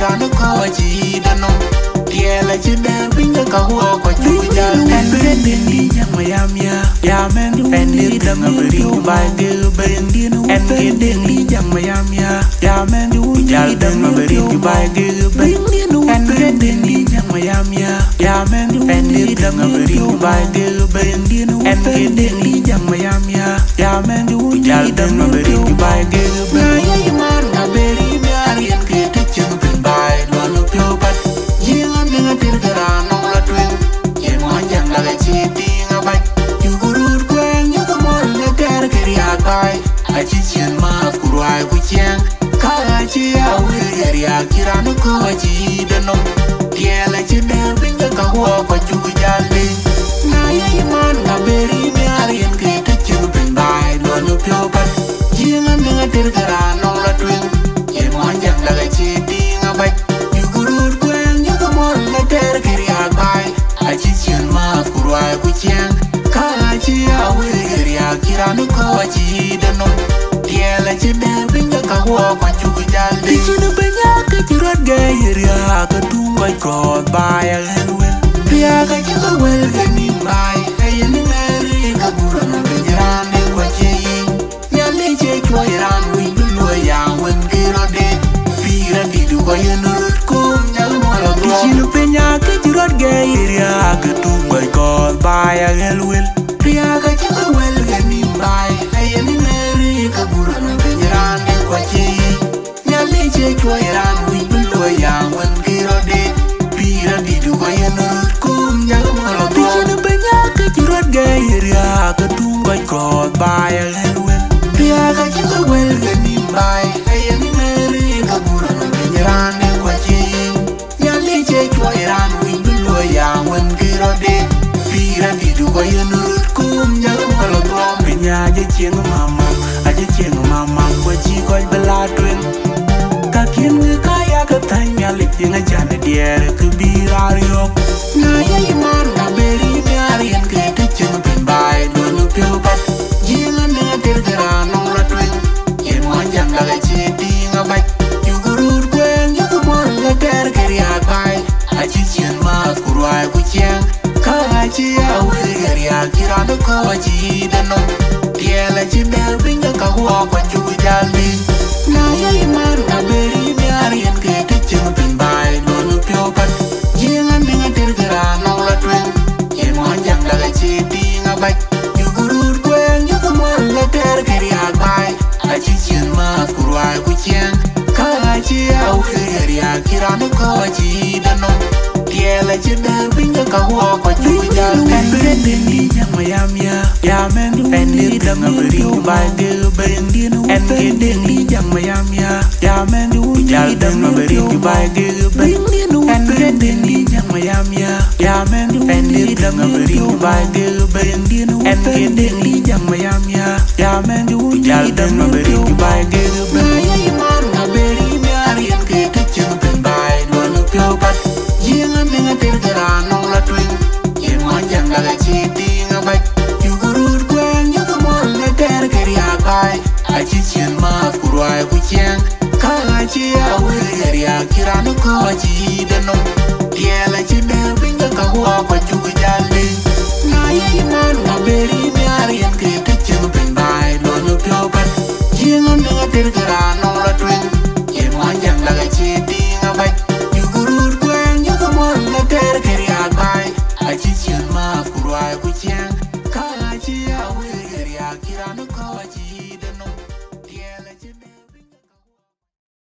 kirano ko chi dano tiela chida binga ka ho ko chuja and bendi nyama ya men fendi danga beri bai de bendi no and bendi nyama ya men ujal danga beri bai de bendi no and bendi nyama ya men fendi danga beri bai de bendi no and bendi nyama ya men ujal danga beri bai de bendi man na beri biarin ke tchung bin bai lo pyo pat jingan dengan tirgaran no la twin ye mo jang la chi tinga bai you gurur kwen you ko mo le ter kria bai a chi chen ma kurwai ku chen ka chi a we ya kirano ko chi de no tiela chi de binga ka ho ko chu jale na ye man na beri biarin ke tchung bin bai lo pyo pat jingan dengan tirgaran no la twin ye mo jang la chi tinga bai you gurur kwen you ko mo le ter kria bai a chi chen ma kurwai ku chen ka chi a we ya kirano ko chi de no tiela chi de binga ka ho ko chu jale chi no benya ke chi rot ga ya ka tunga ko bai a helwen ya ka chi ko wel ga ni bai ay ni ngari ka bura no benya ne ko chi ya le che ko iran wi lo ya wen ki ro de pira di du ko yen rut ko nyal mo lo chi no benya ke chi rot ga ya ka tunga ko bai a helwen ya ka chi ko wel ga ni bai ay ni ngari ka bura no benya ne ko chi ya le che ko iran wi lo ya wen ki ro de pira di du ko yen rut ko nyal mo lo chi no benya ke chi rot ga ya ka tunga ko bai a helwen ya ka chi ko wel ga ni bai ay ni ngari ka bura no benya ne ko chi ya le che ko iran wi lo ya wen ki ro de pira di du ko yen rut ko nyal mo lo benya je chieng mama aje chieng mama ko chi ko bela twen ka kin ka ya ka tanya le tinga jana dier ku birario na ye man na beri biarin ke tchung bin bai lo pyo pat jinga ne tirgara no la twen ye mo jang la chi tinga bai you gurur kwen you ko mo le ter kria bai a chi chen ma kurwai ku chen ka chi a we ya kirano ko chi de no tiela chi de binga ka ho ko chu jale na ye man na beri biarin ke tchung bin bai lo pyo pat jinga ne tirgara no la twen ye mo jang la chi tinga bai you gurur kwen you ko mo le ter kria bai a chi chen ma kurwai ku chen ka chi a we ya kirano ko chi de no tiela chi de binga ka ho ko chu jale bendi nyama ya men fendi danga beri bai de bendi no and bendi nyama ya men ujal danga beri bai de bendi no and bendi nyama ya men fendi danga beri bai de bendi no and bendi nyama ya men ujal danga beri bai de bendi man na beri biarin ke tchung bin bai lo pyo pat jinga menga tirgara no la twin ye mo jang la chi tinga bai you gurur kwen you ko mo le ter kria bai a chi chen ma kurwai ku chen ka chi a we ya kirano ko chi